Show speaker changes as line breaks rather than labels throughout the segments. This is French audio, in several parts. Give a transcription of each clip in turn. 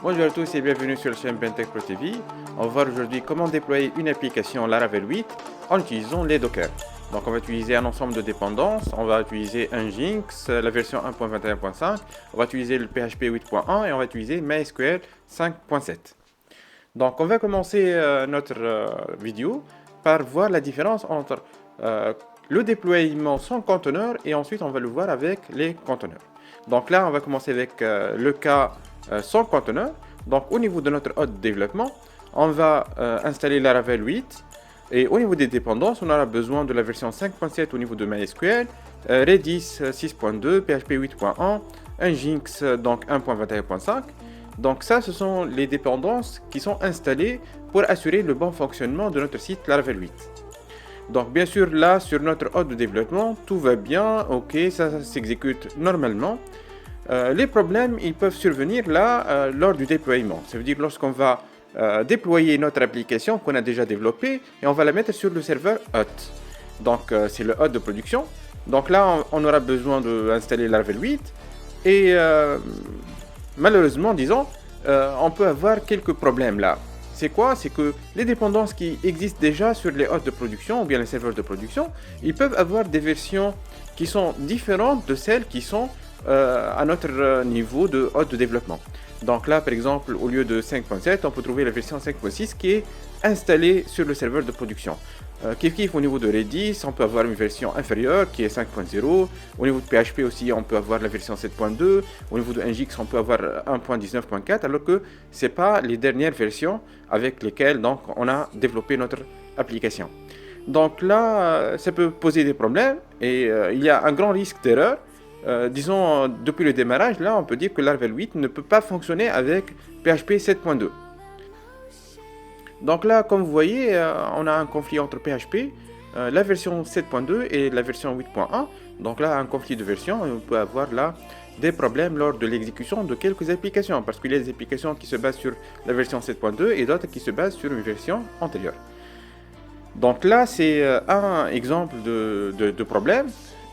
Bonjour à tous et bienvenue sur la chaîne Bentech Pro TV. On va voir aujourd'hui comment déployer une application Laravel 8 en utilisant les Docker. Donc on va utiliser un ensemble de dépendances, on va utiliser Nginx, la version 1.21.5, on va utiliser le PHP 8.1 et on va utiliser MySQL 5.7. Donc on va commencer notre vidéo par voir la différence entre le déploiement sans conteneur et ensuite on va le voir avec les conteneurs. Donc là on va commencer avec le cas sans conteneur. Donc au niveau de notre hôte de développement, on va installer Laravel 8 et au niveau des dépendances, on aura besoin de la version 5.7 au niveau de MySQL, Redis 6.2, PHP 8.1, Nginx donc 1.21.5. Donc ça, ce sont les dépendances qui sont installées pour assurer le bon fonctionnement de notre site Laravel 8. Donc bien sûr, là, sur notre hôte de développement, tout va bien, ok, ça s'exécute normalement. Les problèmes, ils peuvent survenir là lors du déploiement. Ça veut dire lorsqu'on va déployer notre application qu'on a déjà développée et on va la mettre sur le serveur hôte. Donc c'est le hôte de production. Donc là, on aura besoin d'installer Laravel 8 et malheureusement, disons, on peut avoir quelques problèmes là. C'est quoi? C'est que les dépendances qui existent déjà sur les hôtes de production ou bien les serveurs de production, ils peuvent avoir des versions qui sont différentes de celles qui sont à notre niveau de hôte de développement. Donc là, par exemple, au lieu de 5.7, on peut trouver la version 5.6 qui est installée sur le serveur de production. Kiff au niveau de Redis, on peut avoir une version inférieure qui est 5.0. Au niveau de PHP aussi, on peut avoir la version 7.2. Au niveau de Nginx, on peut avoir 1.19.4, alors que ce n'est pas les dernières versions avec lesquelles donc, on a développé notre application. Donc là, ça peut poser des problèmes et il y a un grand risque d'erreur. Disons, depuis le démarrage, là, on peut dire que Laravel 8 ne peut pas fonctionner avec PHP 7.2. Donc là, comme vous voyez, on a un conflit entre PHP, la version 7.2 et la version 8.1. Donc là, un conflit de version et on peut avoir là des problèmes lors de l'exécution de quelques applications parce qu'il y a des applications qui se basent sur la version 7.2 et d'autres qui se basent sur une version antérieure. Donc là, c'est un exemple de problème.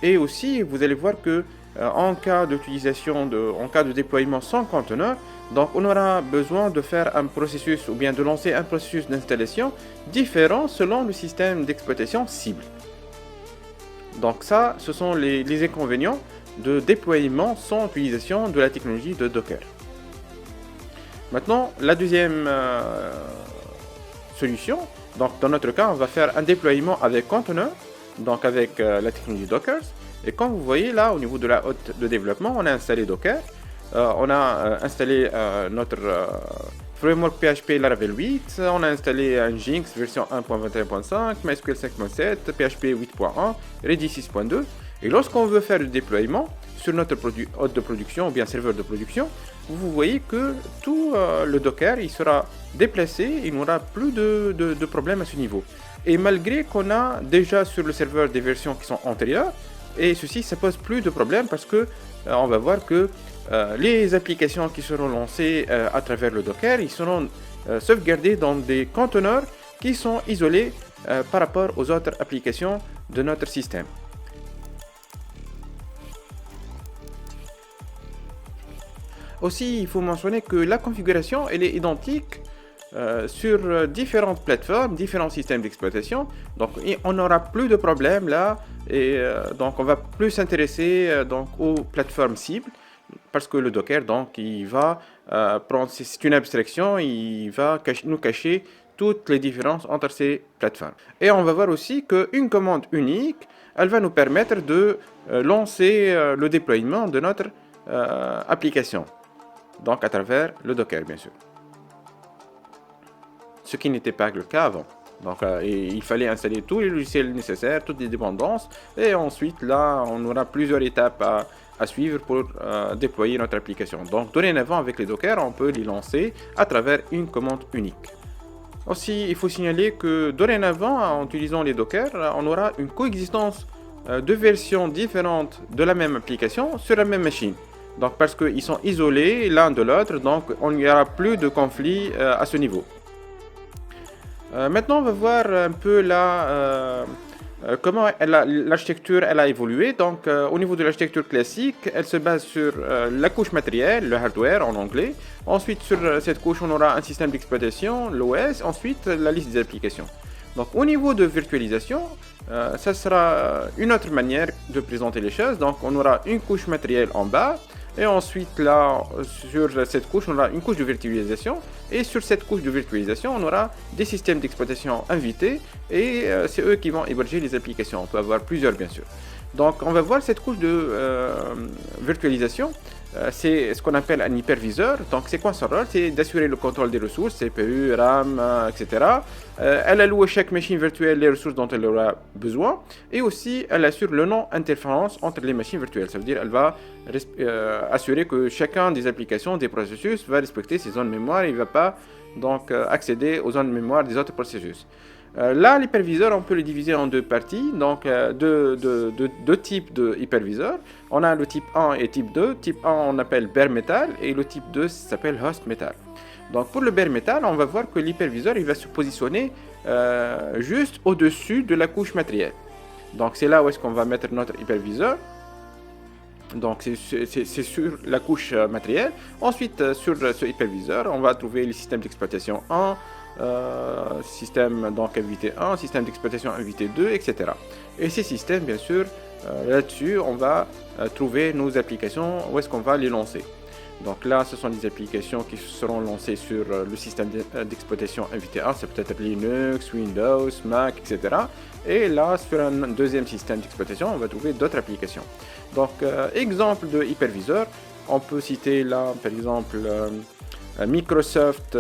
Et aussi, vous allez voir que en cas d'utilisation, en cas de déploiement sans conteneur, donc on aura besoin de faire un processus ou bien de lancer un processus d'installation différent selon le système d'exploitation cible. Donc ça, ce sont les inconvénients de déploiement sans utilisation de la technologie de Docker. Maintenant, la deuxième solution, donc dans notre cas, on va faire un déploiement avec conteneur, donc avec la technologie Docker. Et comme vous voyez là, au niveau de la hôte de développement, on a installé Docker, on a installé notre framework PHP Laravel 8, on a installé Nginx version 1.21.5, MySQL 5.7, PHP 8.1, Redis 6.2. Et lorsqu'on veut faire le déploiement sur notre hôte de production ou bien serveur de production, vous voyez que tout le Docker il sera déplacé, il n'y aura plus de problème à ce niveau. Et malgré qu'on a déjà sur le serveur des versions qui sont antérieures, et ceci, ça pose plus de problème parce que on va voir que les applications qui seront lancées à travers le Docker, ils seront sauvegardées dans des conteneurs qui sont isolés par rapport aux autres applications de notre système. Aussi, il faut mentionner que la configuration elle est identique sur différentes plateformes, différents systèmes d'exploitation. Donc on n'aura plus de problème là et donc on va plus s'intéresser donc aux plateformes cibles parce que le Docker donc il va prendre, c'est une abstraction, il va nous cacher toutes les différences entre ces plateformes. Et on va voir aussi qu'une commande unique, elle va nous permettre de lancer le déploiement de notre application. Donc à travers le Docker bien sûr. Ce qui n'était pas le cas avant. Donc il fallait installer tous les logiciels nécessaires, toutes les dépendances, et ensuite là on aura plusieurs étapes à suivre pour déployer notre application. Donc dorénavant avec les Docker, on peut les lancer à travers une commande unique. Aussi, il faut signaler que dorénavant, en utilisant les Docker, on aura une coexistence de versions différentes de la même application sur la même machine. Donc parce qu'ils sont isolés l'un de l'autre, donc il n'y aura plus de conflit à ce niveau. Maintenant, on va voir un peu là comment l'architecture elle a évolué. Donc, au niveau de l'architecture classique, elle se base sur la couche matérielle, le hardware en anglais. Ensuite, sur cette couche, on aura un système d'exploitation, l'OS. Ensuite, la liste des applications. Donc, au niveau de virtualisation, ça sera une autre manière de présenter les choses. Donc, on aura une couche matérielle en bas. Et ensuite, là, sur cette couche, on aura une couche de virtualisation. Et sur cette couche de virtualisation, on aura des systèmes d'exploitation invités. Et c'est eux qui vont héberger les applications. On peut avoir plusieurs, bien sûr. Donc, on va voir cette couche de virtualisation. C'est ce qu'on appelle un hyperviseur. Donc, c'est quoi son rôle? C'est d'assurer le contrôle des ressources, CPU, RAM, etc. Elle alloue à chaque machine virtuelle les ressources dont elle aura besoin. Et aussi, elle assure le non-interférence entre les machines virtuelles. Ça veut dire qu'elle va assurer que chacun des applications, des processus, va respecter ses zones mémoire. Il ne va pas donc accéder aux zones mémoire des autres processus. Là, l'hyperviseur, on peut le diviser en deux parties, donc deux types de hyperviseurs. On a le type 1 et type 2. Type 1, on appelle bare metal et le type 2 s'appelle host metal. Donc pour le bare metal, on va voir que l'hyperviseur il va se positionner juste au-dessus de la couche matérielle. Donc c'est là où est-ce qu'on va mettre notre hyperviseur. Donc c'est sur la couche matérielle. Ensuite, sur ce hyperviseur, on va trouver le système d'exploitation 1, système donc invité 1, système d'exploitation invité 2, etc. Et ces systèmes, bien sûr, là-dessus, on va trouver nos applications, où est-ce qu'on va les lancer. Donc là, ce sont des applications qui seront lancées sur le système d'exploitation invité 1, c'est peut-être Linux, Windows, Mac, etc. Et là, sur un deuxième système d'exploitation, on va trouver d'autres applications. Donc, exemple de hyperviseur, on peut citer là, par exemple, Microsoft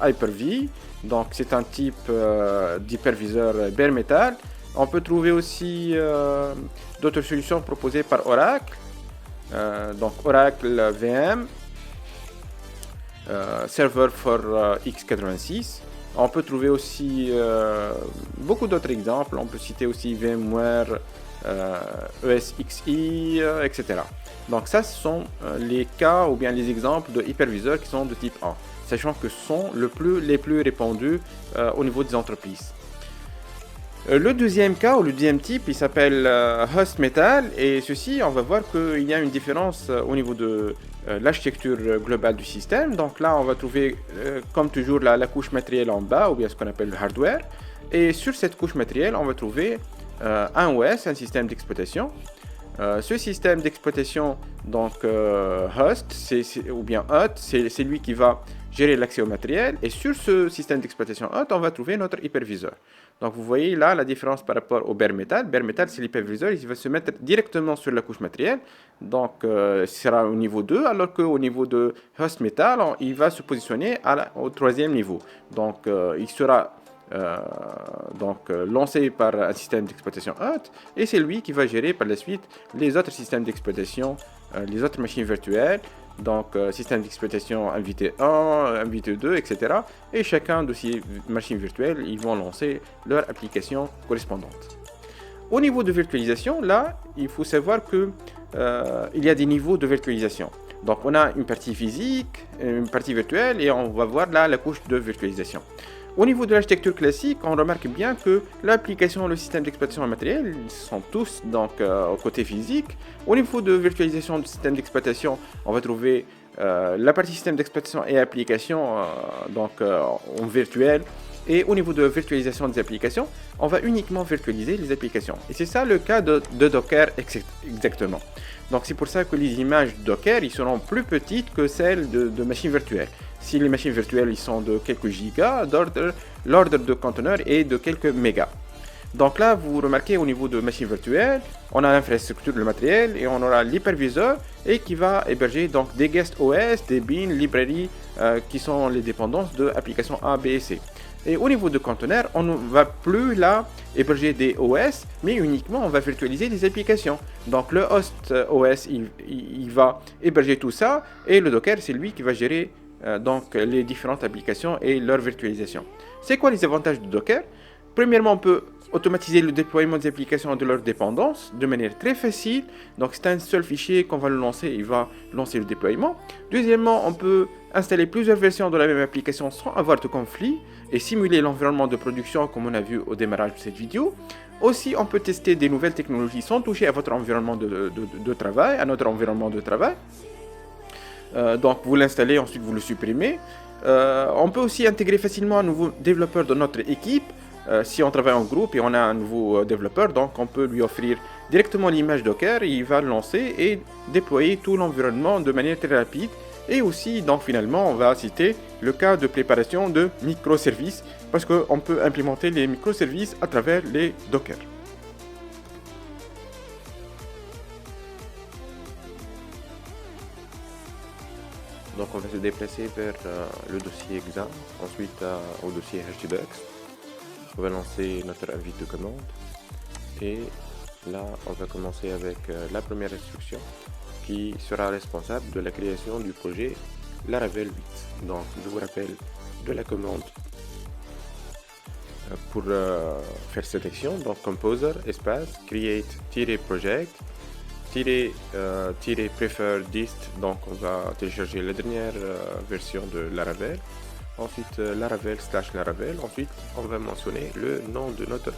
Hyper-V. Donc, c'est un type d'hyperviseur bare metal. On peut trouver aussi d'autres solutions proposées par Oracle. Donc Oracle VM, Server for x86. On peut trouver aussi beaucoup d'autres exemples. On peut citer aussi VMware, ESXi, etc. Donc ça, ce sont les cas ou bien les exemples de hyperviseurs qui sont de type 1, sachant que ce sont les plus répandus au niveau des entreprises. Le deuxième cas ou le deuxième type, il s'appelle host metal et ceci, on va voir qu'il y a une différence au niveau de l'architecture globale du système. Donc là, on va trouver comme toujours la couche matérielle en bas ou bien ce qu'on appelle le hardware. Et sur cette couche matérielle, on va trouver un OS, un système d'exploitation. Ce système d'exploitation, donc host, ou bien hot, c'est lui qui va gérer l'accès au matériel. Et sur ce système d'exploitation hot, on va trouver notre hyperviseur. Donc vous voyez là la différence par rapport au bare metal. Bare metal, c'est l'hyperviseur, il va se mettre directement sur la couche matérielle. Donc ce sera au niveau 2, alors qu'au niveau de host metal, il va se positionner au troisième niveau. Donc il sera lancé par un système d'exploitation hot et c'est lui qui va gérer par la suite les autres systèmes d'exploitation, les autres machines virtuelles, donc système d'exploitation invité 1, invité 2, etc. Et chacun de ces machines virtuelles, ils vont lancer leur application correspondante. Au niveau de virtualisation, là, il faut savoir que il y a des niveaux de virtualisation. Donc on a une partie physique, une partie virtuelle et on va voir là la couche de virtualisation. Au niveau de l'architecture classique, on remarque bien que l'application, le système d'exploitation matériel, ils sont tous donc au côté physique. Au niveau de virtualisation du système d'exploitation, on va trouver la partie système d'exploitation et application en virtuel. Et au niveau de virtualisation des applications, on va uniquement virtualiser les applications. Et c'est ça le cas de Docker exactement. Donc c'est pour ça que les images Docker ils seront plus petites que celles de machines virtuelles. Si les machines virtuelles ils sont de quelques gigas, l'ordre de conteneur est de quelques mégas. Donc là, vous remarquez au niveau de machines virtuelles, on a l'infrastructure, le matériel, et on aura l'hyperviseur et qui va héberger donc des guest OS, des beans, librairies qui sont les dépendances de applications A, B et C. Et au niveau de conteneurs, on ne va plus là héberger des OS, mais uniquement on va virtualiser des applications. Donc le host OS, il va héberger tout ça, et le Docker, c'est lui qui va gérer donc les différentes applications et leur virtualisation. C'est quoi les avantages de Docker? Premièrement, on peut automatiser le déploiement des applications de leur dépendance de manière très facile. Donc c'est un seul fichier qu'on va le lancer, il va lancer le déploiement. Deuxièmement, on peut installer plusieurs versions de la même application sans avoir de conflit. et simuler l'environnement de production comme on a vu au démarrage de cette vidéo. Aussi, on peut tester des nouvelles technologies sans toucher à votre environnement de travail, à notre environnement de travail. Donc vous l'installez, ensuite vous le supprimez. On peut aussi intégrer facilement un nouveau développeur de notre équipe. Si on travaille en groupe et on a un nouveau développeur, donc on peut lui offrir directement l'image Docker, il va le lancer et déployer tout l'environnement de manière très rapide. Et aussi, donc finalement, on va citer le cas de préparation de microservices, parce qu'on peut implémenter les microservices à travers les Docker. Donc on va se déplacer vers le dossier exam, ensuite au dossier HTDocs. On va lancer notre invite de commande et là on va commencer avec la première instruction qui sera responsable de la création du projet Laravel 8. Donc je vous rappelle de la commande pour faire cette action. Donc composer espace create-project prefer dist. Donc on va télécharger la dernière version de Laravel. Ensuite Laravel / Laravel. Ensuite on va mentionner le nom de notre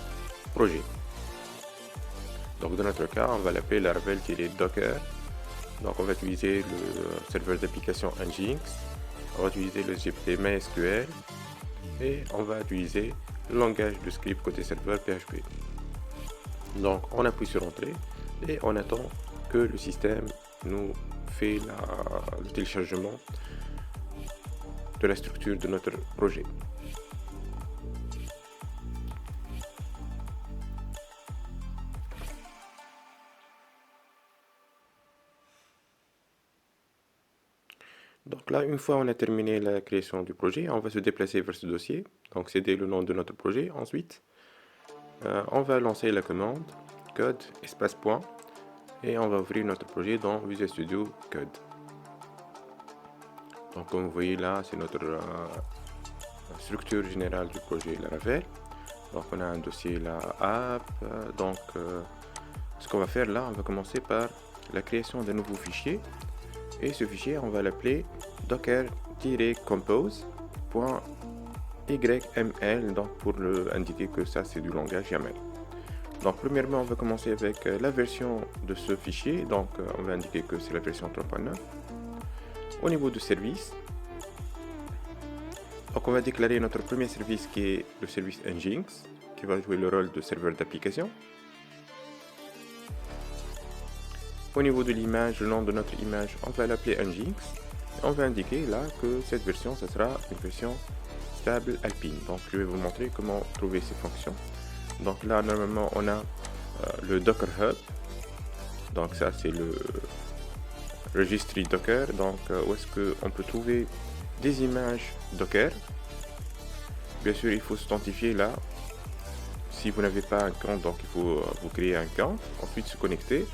projet. Donc dans notre cas on va l'appeler Laravel-docker. Donc on va utiliser le serveur d'application Nginx, on va utiliser le GPT MySQL et on va utiliser le langage de script côté serveur PHP. Donc on appuie sur entrée et on attend que le système nous fait le téléchargement de la structure de notre projet. Donc là, une fois on a terminé la création du projet, on va se déplacer vers ce dossier. Donc c'était le nom de notre projet. Ensuite, on va lancer la commande code espace point et on va ouvrir notre projet dans Visual Studio Code. Donc comme vous voyez là, c'est notre structure générale du projet Laravel. Donc on a un dossier là app. Donc ce qu'on va faire là, on va commencer par la création d'un nouveau fichier. Et ce fichier, on va l'appeler docker-compose.yml, donc pour indiquer que ça c'est du langage YAML. Donc premièrement, on va commencer avec la version de ce fichier, donc on va indiquer que c'est la version 3.9. Au niveau du service, donc on va déclarer notre premier service qui est le service Nginx, qui va jouer le rôle de serveur d'application. Au niveau de l'image, le nom de notre image, on va l'appeler Nginx. On va indiquer là que cette version, ce sera une version stable alpine. Donc je vais vous montrer comment trouver ces fonctions. Donc là, normalement, on a le Docker Hub. Donc ça, c'est le registry Docker. Donc où est-ce qu'on peut trouver des images Docker. Bien sûr, il faut s'identifier là. Si vous n'avez pas un compte, donc il faut vous créer un compte. Ensuite, se connecter.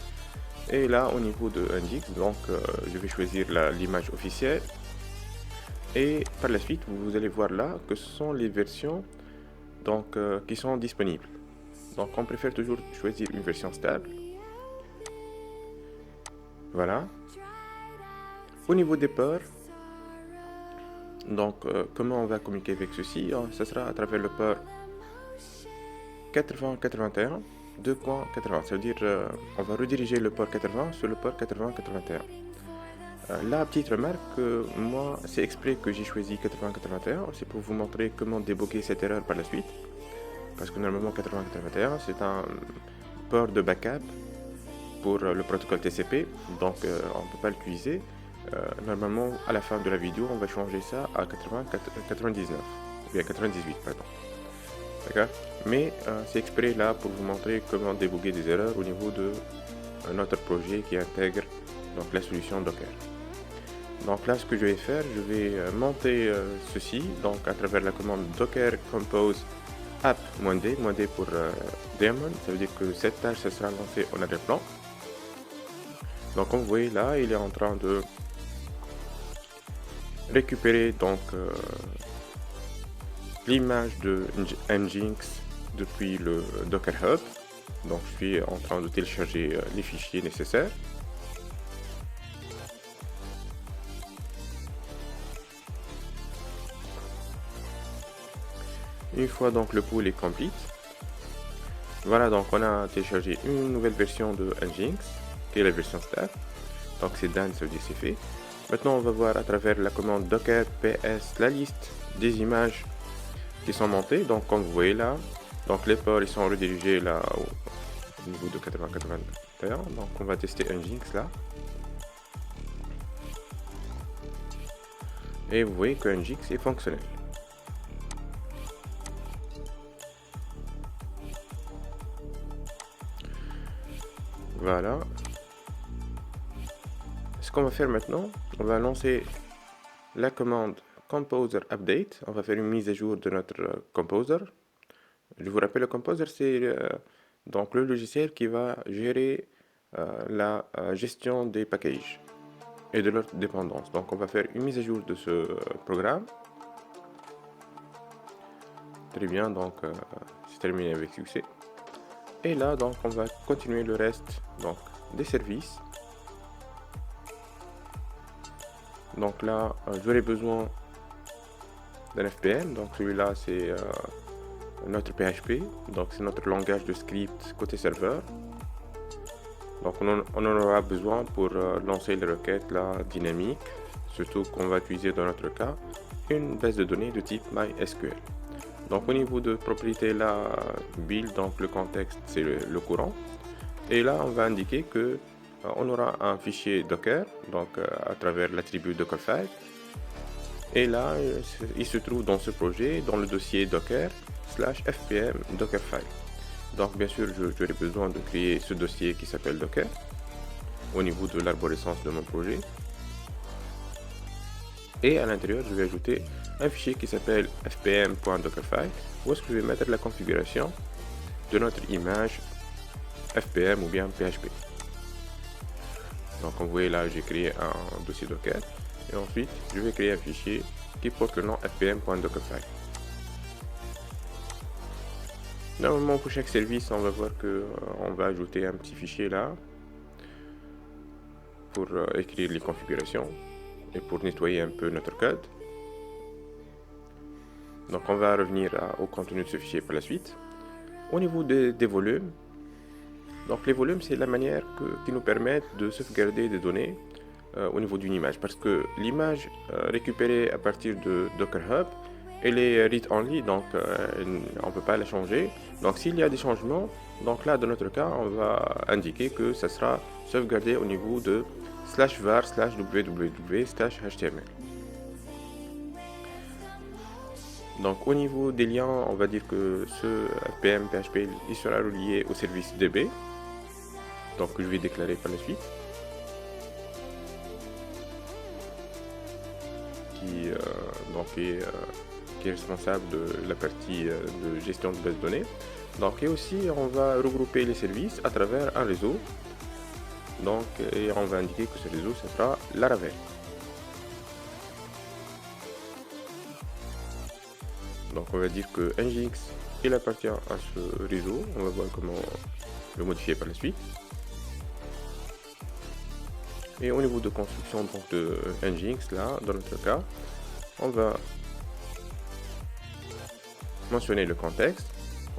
Et là au niveau de Nginx, donc je vais choisir l'image officielle et par la suite vous allez voir là que ce sont les versions donc qui sont disponibles. Donc on préfère toujours choisir une version stable. Voilà. Au niveau des ports, donc comment on va communiquer avec ceci, ça sera à travers le port 8081 2.80, ça veut dire on va rediriger le port 80 sur le port 8081. La petite remarque, moi c'est exprès que j'ai choisi 8081, c'est pour vous montrer comment débugger cette erreur par la suite, parce que normalement 8081 c'est un port de backup pour le protocole TCP, donc on ne peut pas l'utiliser. Normalement à la fin de la vidéo on va changer ça à 99 ou bien 98 pardon. D'accord, mais c'est exprès là pour vous montrer comment débugger des erreurs au niveau de notre projet qui intègre donc la solution Docker. Donc là ce que je vais faire, je vais monter ceci donc à travers la commande docker compose app-d pour daemon, ça veut dire que cette tâche ça sera lancée en arrière-plan. Donc comme vous voyez là, il est en train de récupérer donc l'image de Nginx depuis le Docker Hub. Donc je suis en train de télécharger les fichiers nécessaires. Une fois donc le pool est complete, voilà, donc on a téléchargé une nouvelle version de Nginx, qui est la version stable. Donc c'est done, ça veut dire c'est fait. Maintenant on va voir à travers la commande docker ps la liste des images qui sont montées. Donc comme vous voyez là, donc les ports ils sont redirigés là au niveau de 80-81. Donc on va tester Nginx là. Et vous voyez que Nginx est fonctionnel. Voilà. Ce qu'on va faire maintenant, on va lancer la commande composer update. On va faire une mise à jour de notre composer. Je vous rappelle, le composer c'est donc le logiciel qui va gérer la gestion des packages et de leurs dépendances. Donc on va faire une mise à jour de ce programme. Très bien, donc c'est terminé avec succès. Et là donc on va continuer le reste donc des services. Donc là j'aurai besoin d'un FPM, donc celui-là c'est notre PHP, donc c'est notre langage de script côté serveur. Donc on en aura besoin pour lancer les requêtes là dynamiques, surtout qu'on va utiliser dans notre cas une base de données de type MySQL. Donc au niveau de propriété là build, donc le contexte c'est le courant, et là on va indiquer que on aura un fichier Docker, donc à travers l'attribut Dockerfile, et là il se trouve dans ce projet dans le dossier Docker /fpm Dockerfile. Donc bien sûr j'aurai besoin de créer ce dossier qui s'appelle Docker au niveau de l'arborescence de mon projet, et à l'intérieur je vais ajouter un fichier qui s'appelle fpm.dockerfile où est-ce que je vais mettre la configuration de notre image fpm ou bien php. Donc comme vous voyez là j'ai créé un dossier Docker et ensuite je vais créer un fichier qui porte le nom fpm.dockerfile. Normalement pour chaque service on va voir que on va ajouter un petit fichier là pour écrire les configurations et pour nettoyer un peu notre code. Donc on va revenir au contenu de ce fichier par la suite. Au niveau des volumes, donc les volumes c'est la manière qui nous permet de sauvegarder des données au niveau d'une image, parce que l'image récupérée à partir de Docker Hub elle est read-only, donc on ne peut pas la changer. Donc s'il y a des changements, donc là dans notre cas on va indiquer que ça sera sauvegardé au niveau de /var/www/html. Donc au niveau des liens, on va dire que ce fpm php il sera relié au service db, donc que je vais déclarer par la suite, qui est responsable de la partie de gestion de base de données. Donc et aussi on va regrouper les services à travers un réseau, donc et on va indiquer que ce réseau ce sera Laravel. Donc on va dire que Nginx il appartient à ce réseau. On va voir comment le modifier par la suite. Et au niveau de construction donc de Nginx là, dans notre cas, on va mentionner le contexte.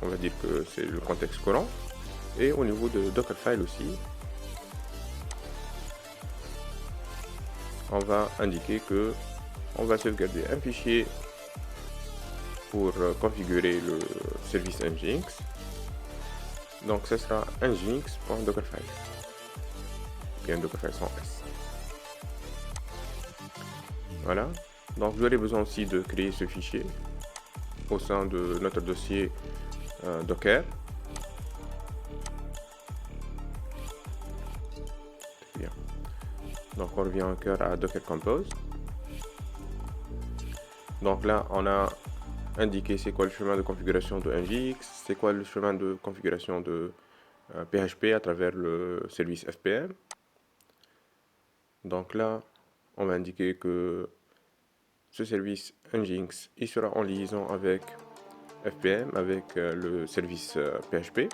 On va dire que c'est le contexte courant. Et au niveau de Dockerfile aussi, on va indiquer que on va sauvegarder un fichier pour configurer le service Nginx. Donc ce sera nginx.dockerfile, bien Dockerfile sans S. Voilà, donc j'aurai besoin aussi de créer ce fichier au sein de notre dossier Docker. Bien. Donc on revient encore à Docker Compose. Donc là on a indiqué c'est quoi le chemin de configuration de Nginx, c'est quoi le chemin de configuration de PHP à travers le service FPM. Donc là on va indiquer que ce service Nginx il sera en liaison avec FPM, avec le service PHP.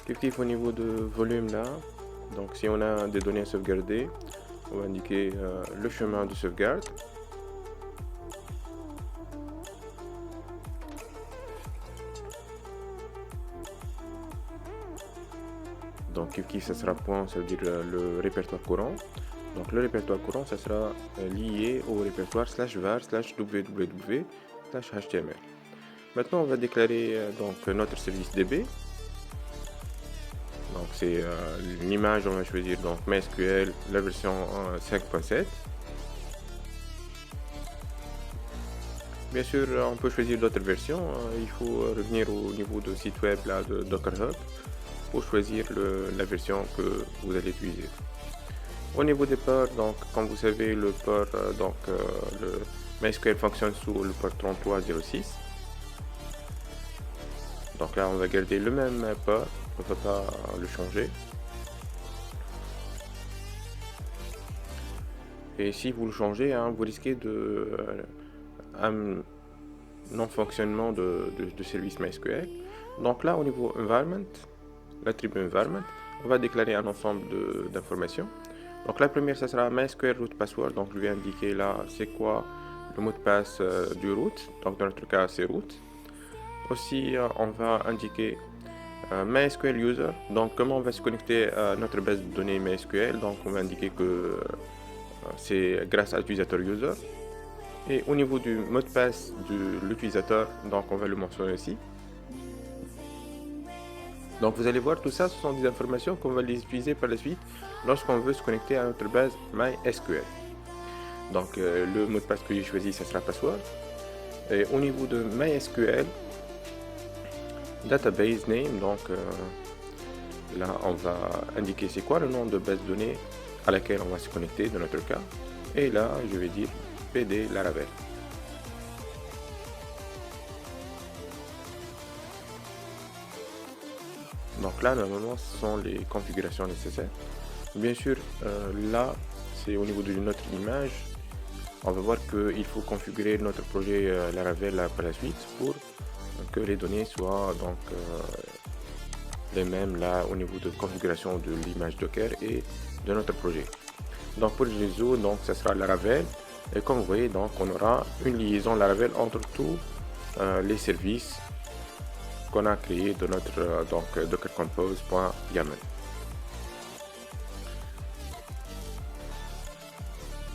Kif au niveau de volume là, donc si on a des données à sauvegarder, on va indiquer le chemin de sauvegarde. Donc kif ça sera point, ça veut dire le répertoire courant. Donc le répertoire courant, ça sera lié au répertoire /var/www/html. Maintenant, on va déclarer donc notre service DB. Donc c'est l'image, on va choisir donc MySQL, la version 5.7. Bien sûr, on peut choisir d'autres versions. Il faut revenir au niveau de site web là, de Docker Hub pour choisir la version que vous allez utiliser. Au niveau des ports, donc comme vous savez, le port le MySQL fonctionne sous le port 3306. Donc là, on va garder le même port, on ne va pas le changer. Et si vous le changez, hein, vous risquez de un non-fonctionnement de service MySQL. Donc là, au niveau environment, l'attribut environment, on va déclarer un ensemble d'informations. Donc la première, ça sera MySQL root password. Donc je vais indiquer là, c'est quoi le mot de passe du root. Donc dans notre cas, c'est root. Aussi, on va indiquer MySQL user. Donc comment on va se connecter à notre base de données MySQL. Donc on va indiquer que c'est grâce à l'utilisateur user. Et au niveau du mot de passe de l'utilisateur, donc on va le mentionner ici. Donc vous allez voir, tout ça, ce sont des informations qu'on va les utiliser par la suite lorsqu'on veut se connecter à notre base MySQL. Donc le mot de passe que j'ai choisi, ça sera password. Et au niveau de MySQL, database name, donc là on va indiquer c'est quoi le nom de base de données à laquelle on va se connecter dans notre cas. Et là, je vais dire PD Laravel. Donc là, normalement, ce sont les configurations nécessaires. Bien sûr, là, c'est au niveau de notre image. On va voir qu'il faut configurer notre projet Laravel par la suite pour que les données soient donc les mêmes là au niveau de configuration de l'image Docker et de notre projet. Donc pour le réseau, donc ça sera Laravel. Et comme vous voyez, donc on aura une liaison Laravel entre tous les services qu'on a créés de notre dockercompose.yaml.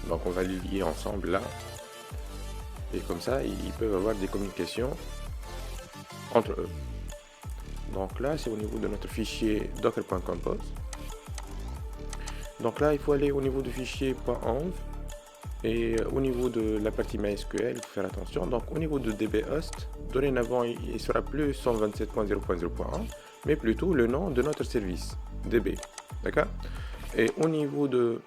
Donc on va les lier ensemble là. Et comme ça, ils peuvent avoir des communications entre eux. Donc là, c'est au niveau de notre fichier docker.compose. Donc là, il faut aller au niveau du fichier .env. Et au niveau de la partie MySQL, il faut faire attention. Donc au niveau de dbhost, dorénavant, il sera plus 127.0.0.1, mais plutôt le nom de notre service, db. D'accord? Et au niveau de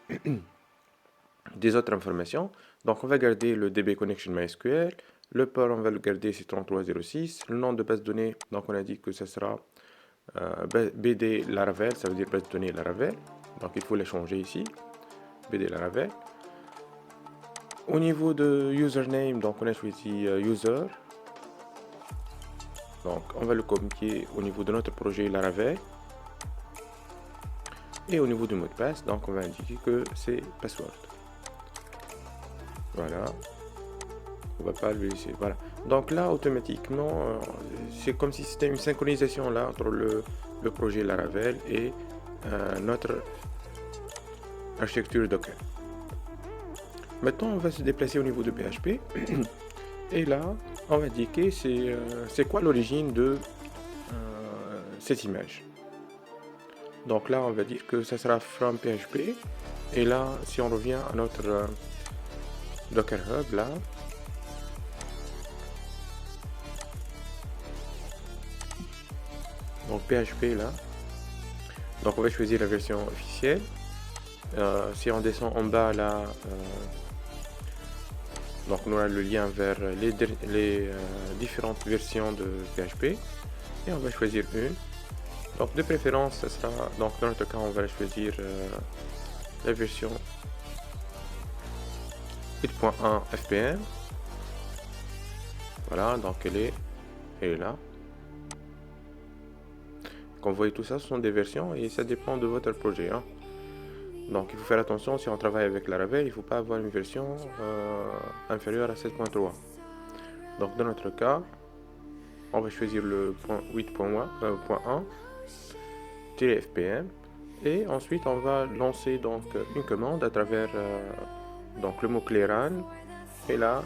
des autres informations, donc on va garder le db connection MySQL, le port on va le garder c'est 3306, le nom de base de données, donc on a dit que ça sera BD Laravel, ça veut dire base de données Laravel, donc il faut les changer ici, BD Laravel. Au niveau de username, donc on a choisi user, donc on va le copier au niveau de notre projet Laravel. Et au niveau du mot de passe, donc on va indiquer que c'est password. Voilà, on va pas le laisser. Voilà. Donc là, automatiquement, c'est comme si c'était une synchronisation là entre le projet Laravel et notre architecture Docker. Maintenant, on va se déplacer au niveau de PHP. Et là, on va indiquer c'est quoi l'origine de cette image. Donc là, on va dire que ça sera from PHP. Et là, si on revient à notre Docker Hub, là, donc PHP, là, donc on va choisir la version officielle. Si on descend en bas, là, donc on aura le lien vers les différentes versions de PHP. Et on va choisir une. Donc de préférence, ça sera, donc dans notre cas, on va choisir la version 8.1 FPM. Voilà, donc elle est là. Comme vous voyez, tout ça, ce sont des versions et ça dépend de votre projet, hein. Donc il faut faire attention, si on travaille avec Laravel, il ne faut pas avoir une version inférieure à 7.3. Donc dans notre cas, on va choisir le point 8.1-fpm et ensuite on va lancer donc une commande à travers donc le mot-clé run et là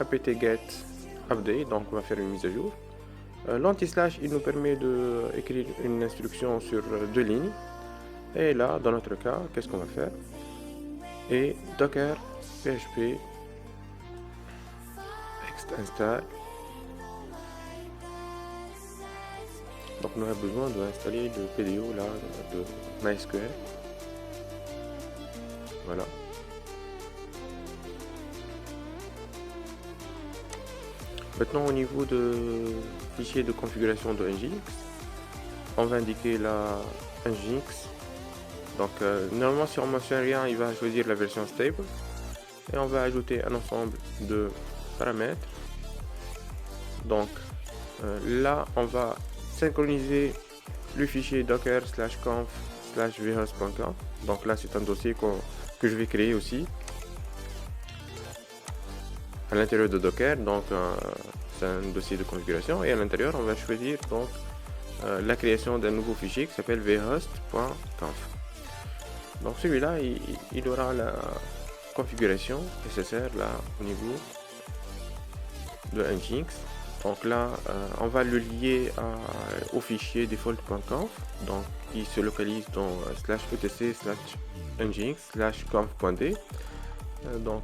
apt-get update, donc on va faire une mise à jour. L'anti-slash il nous permet d'écrire une instruction sur 2 lignes. Et là, dans notre cas, qu'est-ce qu'on va faire? Et docker php install. Donc on a besoin d'installer le PDO là de MySQL. Voilà. Maintenant au niveau de fichier de configuration de Nginx, on va indiquer la Nginx. Donc normalement si on ne mentionne rien, il va choisir la version stable. Et on va ajouter un ensemble de paramètres. Donc là on va synchroniser le fichier docker/conf/vhost.conf. Donc là c'est un dossier que je vais créer aussi à l'intérieur de Docker. Donc c'est un dossier de configuration et à l'intérieur on va choisir donc la création d'un nouveau fichier qui s'appelle vhost.conf. Donc celui-là il aura la configuration nécessaire là au niveau de Nginx. Donc là on va le lier au fichier default.conf, donc qui se localise dans /etc/nginx/conf.d donc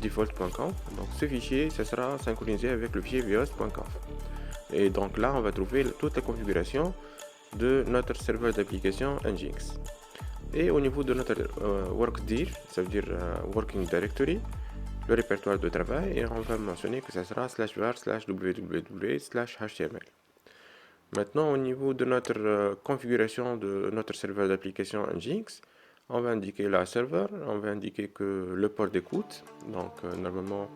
/default.conf. Donc ce fichier ça sera synchronisé avec le fichier vhost.conf. Et donc là on va trouver toute la configuration de notre serveur d'application Nginx. Et au niveau de notre workdir, ça veut dire working directory, le répertoire de travail, et on va mentionner que ça sera /var/www/html. Maintenant au niveau de notre configuration de notre serveur d'application Nginx, on va indiquer la serveur, on va indiquer que le port d'écoute, donc normalement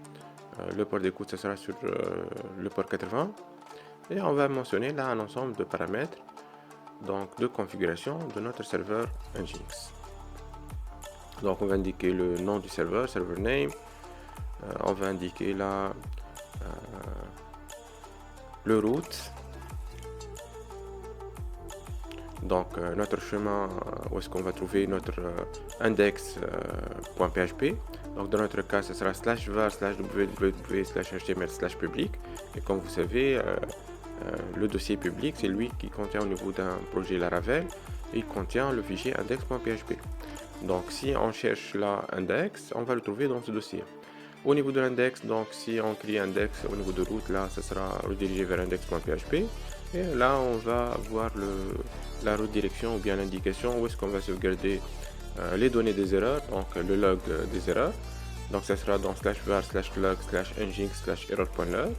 le port d'écoute ça sera sur le port 80, et on va mentionner là un ensemble de paramètres donc de configuration de notre serveur Nginx. Donc on va indiquer le nom du serveur, server name, on va indiquer là le root, donc notre chemin où est-ce qu'on va trouver notre index.php. Donc dans notre cas ce sera /var/www/html/public, et comme vous savez le dossier public c'est lui qui contient au niveau d'un projet Laravel, il contient le fichier index.php. donc si on cherche la index, on va le trouver dans ce dossier. Au niveau de l'index, donc si on crie index au niveau de route, là ça sera redirigé vers index.php, et là on va voir la redirection ou bien l'indication où est-ce qu'on va sauvegarder les données des erreurs, donc le log des erreurs. Donc ça sera dans /var/log/nginx/error.log.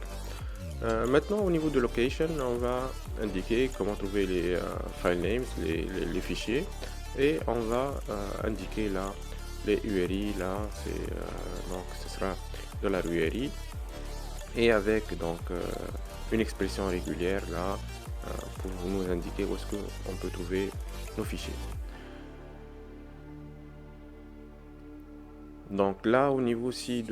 Maintenant au niveau de location, on va indiquer comment trouver les file names, les fichiers, et on va indiquer là les URI, là c'est donc ce sera de la URI, et avec donc une expression régulière là pour nous indiquer où est-ce qu'on peut trouver nos fichiers. Donc là au niveau aussi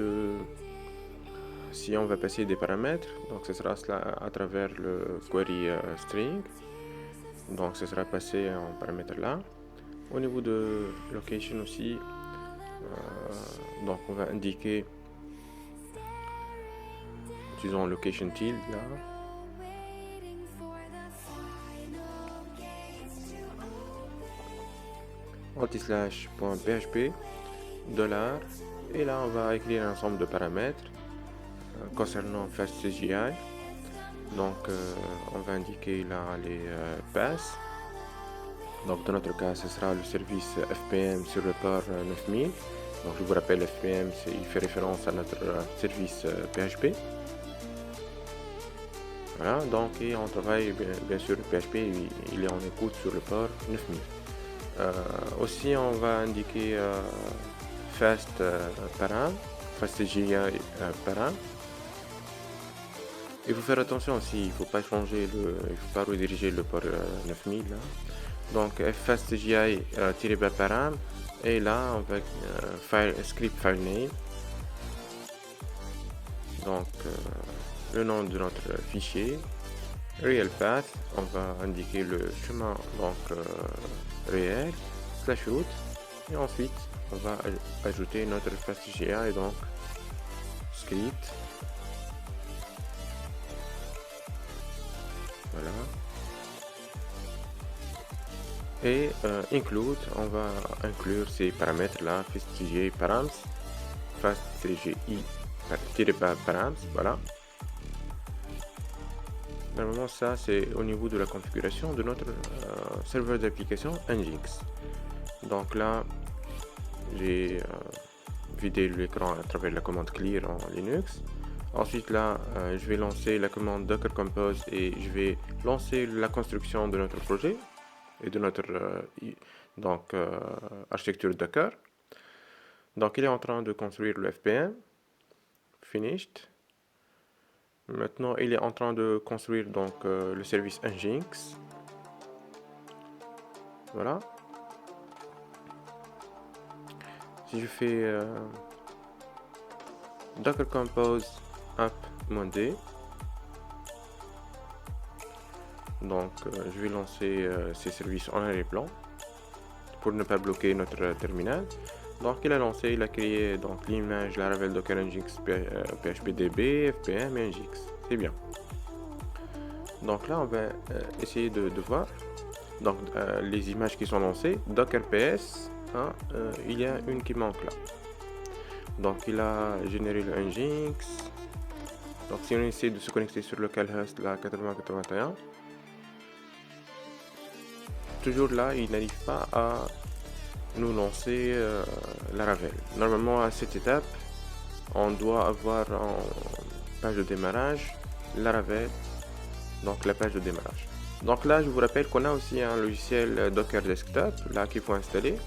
si on va passer des paramètres, donc ce sera cela à travers le query string, donc ce sera passé en paramètre là. Au niveau de location aussi, donc on va indiquer, utilisons location tilde là, anti/php $, et là on va écrire un ensemble de paramètres concernant FastCGI. Donc on va indiquer là les passes. Donc dans notre cas ce sera le service FPM sur le port 9000. Donc je vous rappelle, FPM il fait référence à notre service PHP. Voilà, donc et on travaille bien sûr PHP, il est en écoute sur le port 9000. Aussi on va indiquer fastCGI param. Il faut faire attention aussi, il faut pas changer il faut pas rediriger le port 9000 là. Donc fastgi-param et là on va script file name. Donc le nom de notre fichier, real path, on va indiquer le chemin donc réel, /root, et ensuite on va ajouter notre fastgi et donc script. Voilà. Et include, on va inclure ces paramètres là, fastgi params, fastgi-params, voilà. Normalement ça c'est au niveau de la configuration de notre serveur d'application Nginx. Donc là j'ai vidé l'écran à travers la commande clear en Linux. Ensuite là je vais lancer la commande docker compose et je vais lancer la construction de notre projet et de notre architecture Docker. Donc il est en train de construire le FPM, finished. Maintenant il est en train de construire donc le service Nginx. Voilà. Si je fais docker compose app-d, donc je vais lancer ces services en arrière-plan pour ne pas bloquer notre terminal. Donc il a lancé, il a créé donc l'image Laravel Docker Nginx PHPDB, FPM et Nginx. C'est bien. Donc là on va essayer de voir donc les images qui sont lancées. Docker PS, hein, il y a une qui manque là. Donc il a généré le Nginx. Donc si on essaie de se connecter sur le localhost là 8081, toujours là il n'arrive pas à nous lancer Laravel. Normalement à cette étape on doit avoir en page de démarrage Laravel, donc la page de démarrage. Donc là je vous rappelle qu'on a aussi un logiciel Docker Desktop là qu'il faut installer,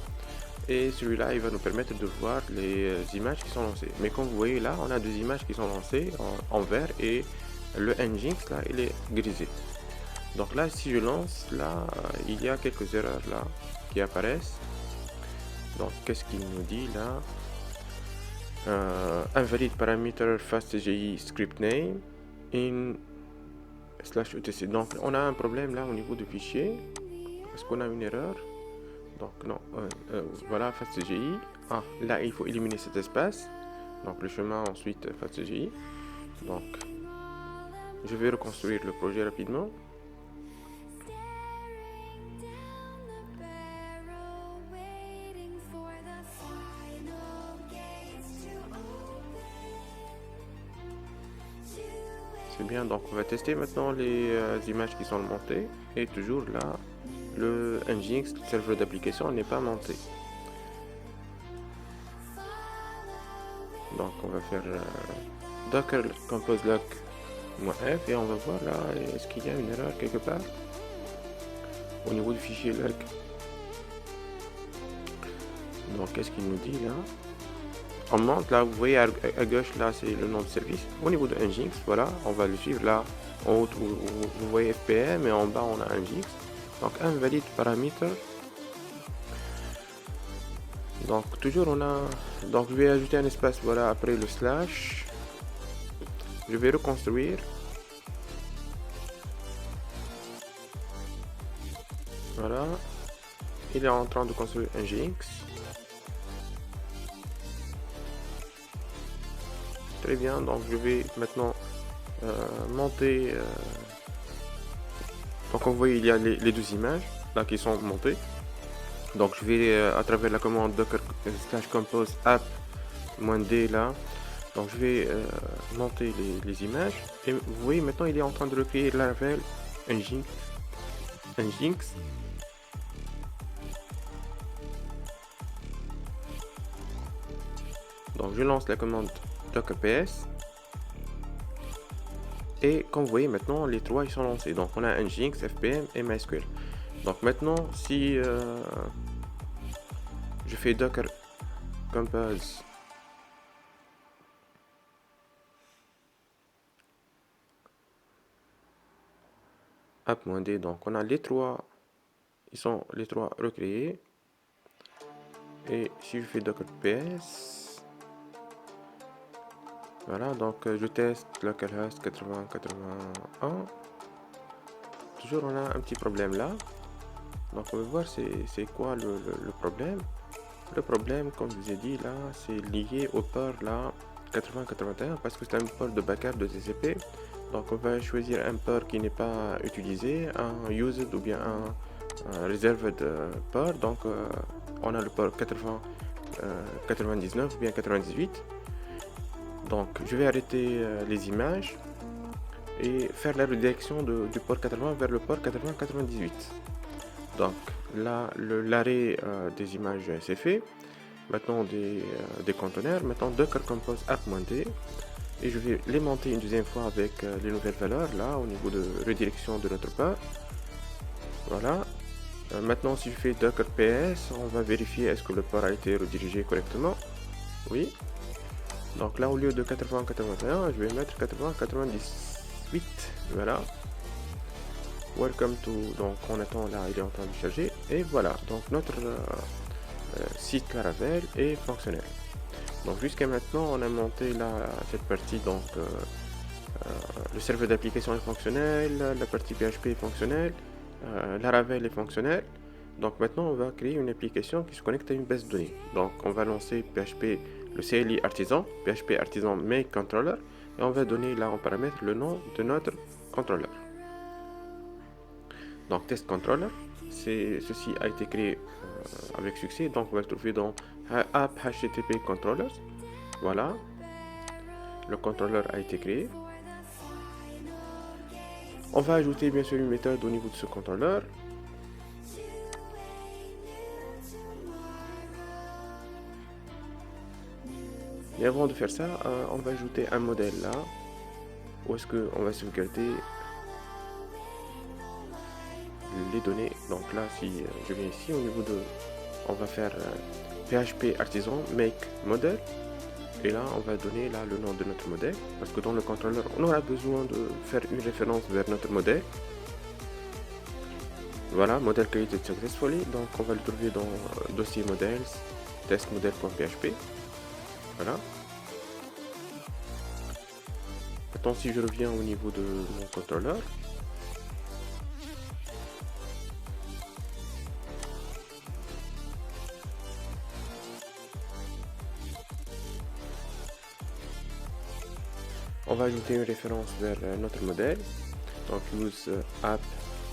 et celui-là il va nous permettre de voir les images qui sont lancées. Mais comme vous voyez là on a deux images qui sont lancées en vert et le Nginx là il est grisé. Donc là si je lance là il y a quelques erreurs là qui apparaissent. Donc qu'est-ce qu'il nous dit là? Invalid parameter fastgi script name in /etc. Donc on a un problème là au niveau du fichier. Est-ce qu'on a une erreur? Donc non, voilà fastgi. Ah là il faut éliminer cet espace. Donc le chemin ensuite fastgi. Donc je vais reconstruire le projet rapidement. C'est bien, donc on va tester maintenant les images qui sont montées, et toujours là le Nginx, le serveur d'application, n'est pas monté. Donc on va faire docker compose log -f et on va voir là est-ce qu'il y a une erreur quelque part au niveau du fichier log. Donc qu'est-ce qu'il nous dit là? On monte là, vous voyez à gauche là c'est le nom de service. Au niveau de Nginx, voilà, on va le suivre là. En haut vous voyez FPM et en bas on a Nginx. Donc invalide paramètre. Donc toujours on a, donc je vais ajouter un espace voilà après le slash. Je vais reconstruire. Voilà, il est en train de construire Nginx. Très bien, donc je vais maintenant monter. Donc vous voyez il y a les deux images là qui sont montées. Donc je vais à travers la commande docker /compose app-d là. Donc je vais monter les images, et vous voyez maintenant il est en train de recréer Laravel Nginx. Donc je lance la commande docker ps, et comme vous voyez maintenant les trois ils sont lancés. Donc on a Nginx, FPM et MySQL. Donc maintenant si je fais docker compose app-d, donc on a les trois, ils sont les trois recréés. Et si je fais docker ps, voilà, donc je teste localhost 8081. Toujours on a un petit problème là. Donc on va voir c'est quoi le problème. Le problème, comme je vous ai dit là, c'est lié au port là 8081 parce que c'est un port de backup de TCP. Donc on va choisir un port qui n'est pas utilisé, un used ou bien un reserved port. Donc on a le port 99 ou bien 98. Donc je vais arrêter les images et faire la redirection du port 80 vers le port 8098. Donc là l'arrêt des images c'est fait. Maintenant des conteneurs. Maintenant docker compose app-d et je vais les monter une deuxième fois avec les nouvelles valeurs là au niveau de redirection de notre port. Voilà. Maintenant si je fais docker ps, on va vérifier est-ce que le port a été redirigé correctement. Oui. Donc là au lieu de 8081, je vais mettre 8098. Voilà. Welcome to. Donc on attend là, il est en train de charger. Et voilà. Donc notre site Laravel est fonctionnel. Donc jusqu'à maintenant on a monté là cette partie, donc le serveur d'application est fonctionnel, la partie PHP est fonctionnelle, Laravel est fonctionnel. Donc maintenant on va créer une application qui se connecte à une base de données. Donc on va lancer PHP, le CLI artisan, PHP artisan make controller, et on va donner là en paramètre le nom de notre contrôleur. Donc test controller, ceci a été créé avec succès. Donc on va le trouver dans app http controllers. Voilà, le contrôleur a été créé. On va ajouter bien sûr une méthode au niveau de ce contrôleur. Et avant de faire ça, on va ajouter un modèle là, où est-ce qu'on va sauvegarder les données. Donc là, si je viens ici au niveau de, on va faire PHP artisan make model, et là on va donner là le nom de notre modèle, parce que dans le contrôleur on aura besoin de faire une référence vers notre modèle. Voilà, modèle created successfully. Donc on va le trouver dans dossier models, test model.php. Voilà. Maintenant si je reviens au niveau de mon contrôleur, on va ajouter une référence vers notre modèle. Donc use app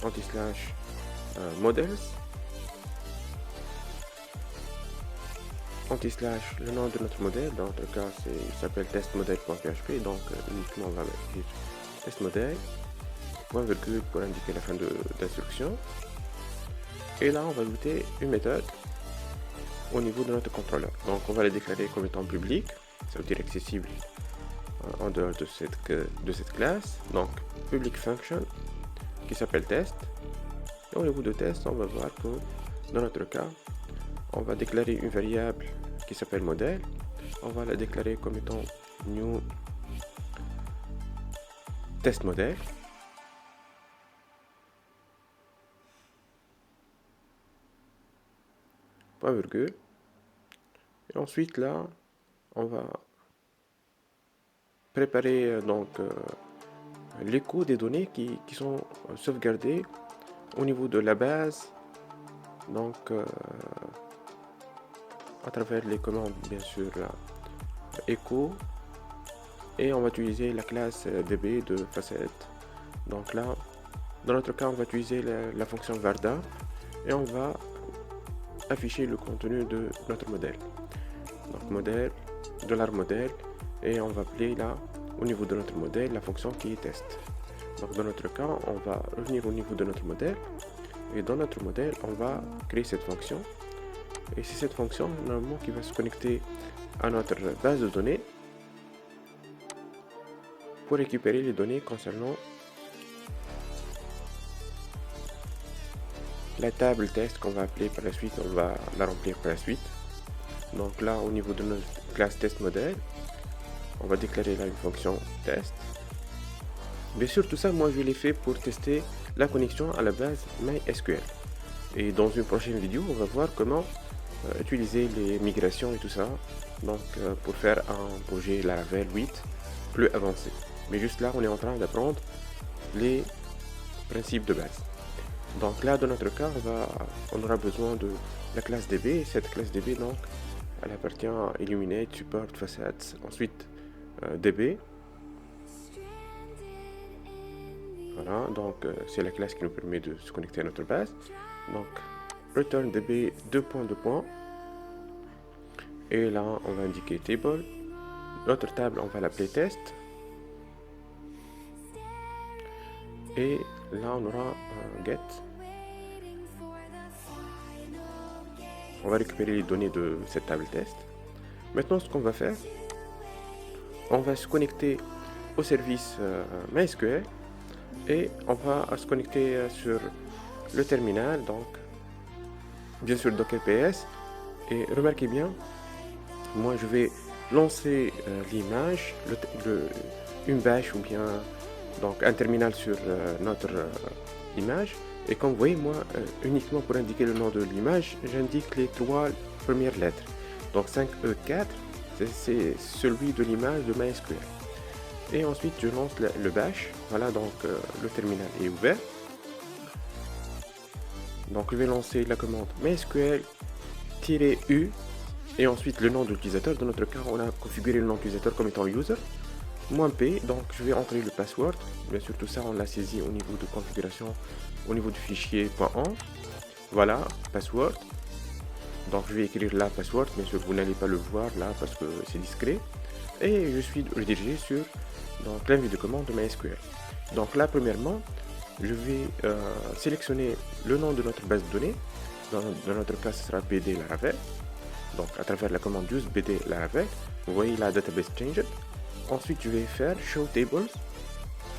anti-slash models anti-slash le nom de notre modèle. Dans notre cas il s'appelle testmodel.php, donc uniquement on va mettre test model, point virgule pour indiquer la fin d'instruction, et là on va ajouter une méthode au niveau de notre contrôleur. Donc on va la déclarer comme étant public, ça veut dire accessible en dehors de cette classe. Donc public function qui s'appelle test, et au niveau de test on va voir que dans notre cas on va déclarer une variable qui s'appelle modèle. On va la déclarer comme étant new test modèle, point virgule, et ensuite là on va préparer donc l'écho des données qui sont sauvegardées au niveau de la base, donc à travers les commandes bien sûr là, echo, et on va utiliser la classe db de facette. Donc là dans notre cas on va utiliser la fonction varda, et on va afficher le contenu de notre modèle. Donc modèle, $modèle, et on va appeler là au niveau de notre modèle la fonction qui est test. Donc dans notre cas on va revenir au niveau de notre modèle, et dans notre modèle on va créer cette fonction, et c'est cette fonction normalement qui va se connecter à notre base de données pour récupérer les données concernant la table test qu'on va appeler par la suite. On va la remplir par la suite. Donc là au niveau de notre classe test modèle, on va déclarer là une fonction test, Bien sûr, tout ça, moi, je l'ai fait pour tester la connexion à la base MySQL. Et dans une prochaine vidéo, on va voir comment utiliser les migrations et tout ça, donc pour faire un projet Laravel 8 plus avancé. Mais juste là, on est en train d'apprendre les principes de base. Donc là, dans notre cas, on aura besoin de la classe DB. Cette classe DB, donc, elle appartient à Illuminate, Support, Facets, ensuite DB. Voilà, donc c'est la classe qui nous permet de se connecter à notre base. Donc, return DB 2.2. Et là, on va indiquer table. Notre table, on va l'appeler test. Et là, on aura get. On va récupérer les données de cette table test. Maintenant, ce qu'on va faire, on va se connecter au service MySQL et on va se connecter sur le terminal, donc bien sûr Docker PS. Et remarquez bien, moi je vais lancer l'image, une bâche ou bien donc un terminal sur notre image. Et comme vous voyez, moi, uniquement pour indiquer le nom de l'image, j'indique les 3 premières lettres. Donc 5E4, c'est celui de l'image de MySQL. Et ensuite, je lance le bash. Voilà, donc le terminal est ouvert. Donc je vais lancer la commande MySQL-U et ensuite le nom de l'utilisateur. Dans notre cas, on a configuré le nom de l'utilisateur comme étant user. -p, donc je vais entrer le password. Bien sûr, tout ça, on l'a saisi au niveau de configuration, au niveau du fichier .1. Voilà, password. Donc je vais écrire la password. Bien sûr, vous n'allez pas le voir là parce que c'est discret. Et je suis redirigé sur l'invite de commande de MySQL. Donc là, premièrement, je vais sélectionner le nom de notre base de données. Dans notre cas, ce sera BD Laravel. Donc à travers la commande use BD Laravel, vous voyez la database changed. Ensuite, je vais faire show tables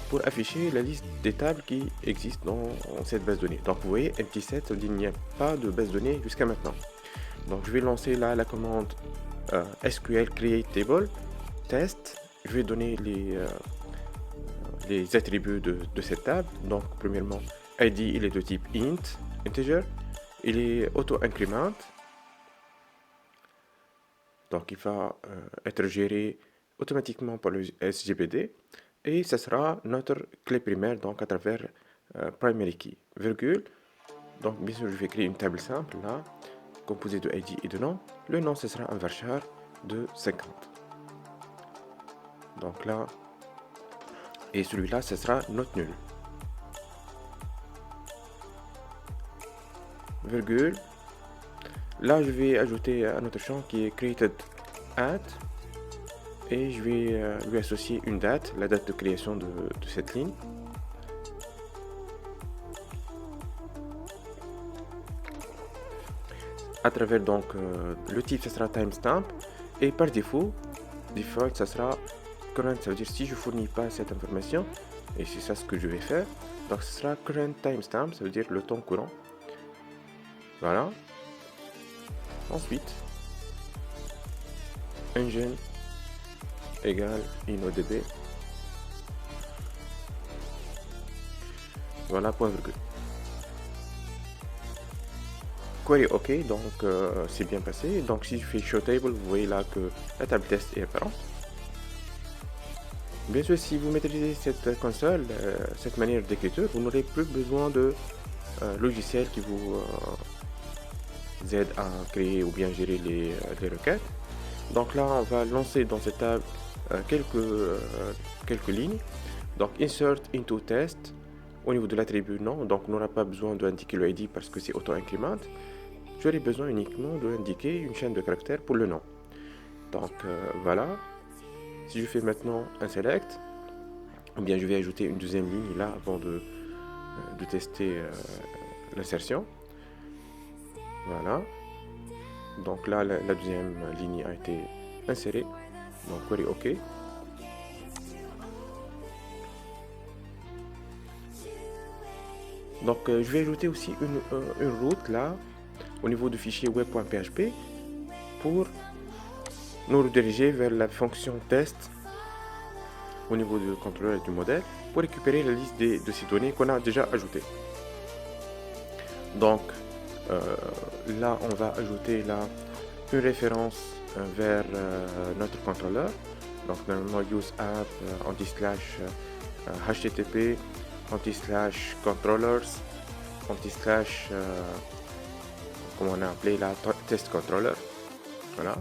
pour afficher la liste des tables qui existent dans cette base de données. Donc vous voyez, empty set, ça veut dire qu'il n'y a pas de base de données jusqu'à maintenant. Donc je vais lancer là la commande SQL create table test. Je vais donner les attributs de cette table. Donc premièrement, ID, il est de type int, integer. Il est auto-increment. Donc il va être géré automatiquement par le SGBD. Et ce sera notre clé primaire, donc à travers primary key, virgule. Donc bien sûr, je vais créer une table simple là, composée de ID et de nom. Le nom, ce sera un varchar de 50. Donc là, et celui-là, ce sera not nul. Virgule. Là, je vais ajouter un autre champ qui est created at. Et je vais lui associer une date, la date de création de cette ligne. À travers donc le type, ça sera timestamp. Et par défaut, default, ça sera current. Ça veut dire si je fournis pas cette information, et c'est ça ce que je vais faire. Donc ce sera current timestamp, ça veut dire le temps courant. Voilà. Ensuite, engine égale InnoDB. Voilà, point virgule. Query OK, donc c'est bien passé. Donc si je fais show table, vous voyez là que la table test est apparente. Bien sûr, si vous maîtrisez cette console, cette manière d'écriture, vous n'aurez plus besoin de logiciels qui vous aident à créer ou bien gérer les requêtes. Donc là, on va lancer dans cette table quelques lignes. Donc insert into test au niveau de l'attribut nom. Donc on n'aura pas besoin d'indiquer le ID parce que c'est auto-increment. J'aurai besoin uniquement d'indiquer une chaîne de caractères pour le nom. Donc voilà. Si je fais maintenant un select, ou bien je vais ajouter une deuxième ligne là avant de tester l'insertion. Voilà. Donc là, la deuxième ligne a été insérée. Donc query OK. Donc je vais ajouter aussi une route là au niveau du fichier web.php pour nous rediriger vers la fonction test au niveau du contrôleur et du modèle pour récupérer la liste de ces données qu'on a déjà ajoutées. Donc là, on va ajouter là une référence vers notre contrôleur. Donc normalement use app anti/http anti/controllers anti/ comme on a appelé la test controller. Voilà.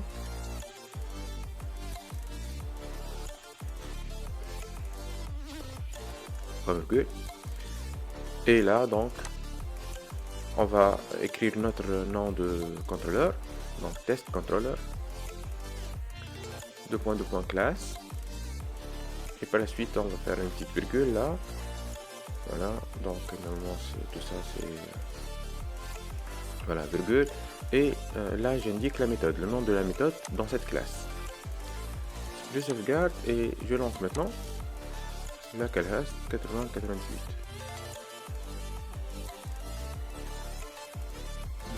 Virgule. Et là donc on va écrire notre nom de contrôleur, donc test controller, classe, et par la suite on va faire une petite virgule là. Voilà, donc normalement tout ça c'est voilà, virgule, et là j'indique la méthode, le nom de la méthode dans cette classe. Je sauvegarde et je lance maintenant la calhost 8098.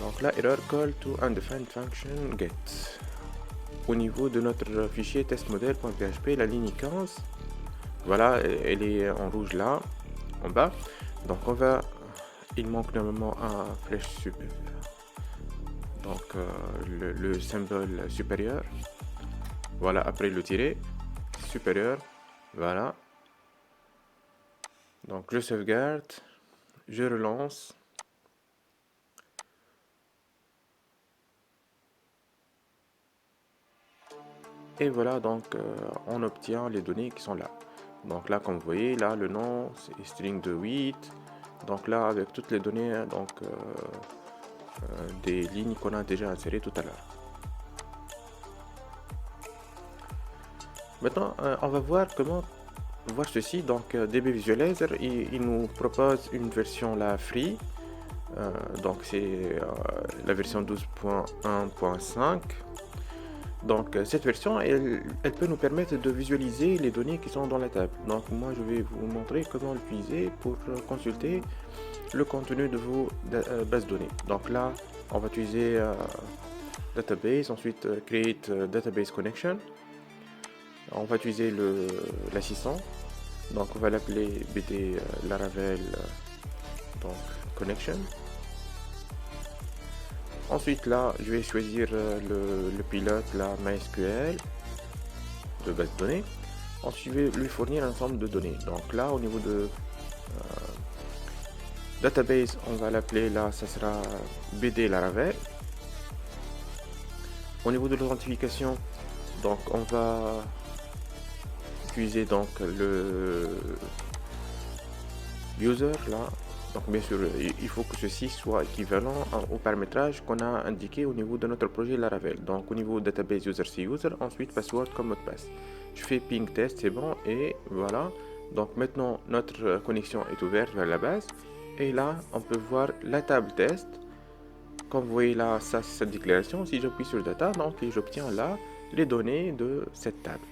Donc là, error call to undefined function get. Au niveau de notre fichier testmodel.php, la ligne 15, voilà, elle est en rouge là, en bas. Donc il manque normalement un flèche supérieur. Donc le symbole supérieur. Voilà, après le tiret supérieur. Voilà. Donc je sauvegarde, je relance. Et voilà, donc on obtient les données qui sont là. Donc là, comme vous voyez, là le nom c'est string de 8. Donc là, avec toutes les données, donc des lignes qu'on a déjà insérées tout à l'heure. Maintenant, on va voir comment voir ceci. Donc DB Visualizer, il nous propose une version là free. Donc c'est la version 12.1.5. Donc cette version, elle peut nous permettre de visualiser les données qui sont dans la table. Donc moi je vais vous montrer comment l'utiliser pour consulter le contenu de vos bases de données. Donc là, on va utiliser database, ensuite create database connection. On va utiliser l'assistant. Donc on va l'appeler bd laravel donc connection. Ensuite là, je vais choisir le pilote, la MySQL de base de données. Ensuite, je vais lui fournir un ensemble de données. Donc là, au niveau de database, on va l'appeler là, ça sera BD Laravel. Au niveau de l'authentification, donc on va utiliser donc le user là. Donc bien sûr, il faut que ceci soit équivalent au paramétrage qu'on a indiqué au niveau de notre projet Laravel. Donc au niveau database user c'est user, ensuite password comme mot de passe. Je fais ping test, c'est bon, et voilà. Donc maintenant notre connexion est ouverte vers la base. Et là, on peut voir la table test. Comme vous voyez là, ça c'est cette déclaration. Si j'appuie sur data, donc j'obtiens là les données de cette table.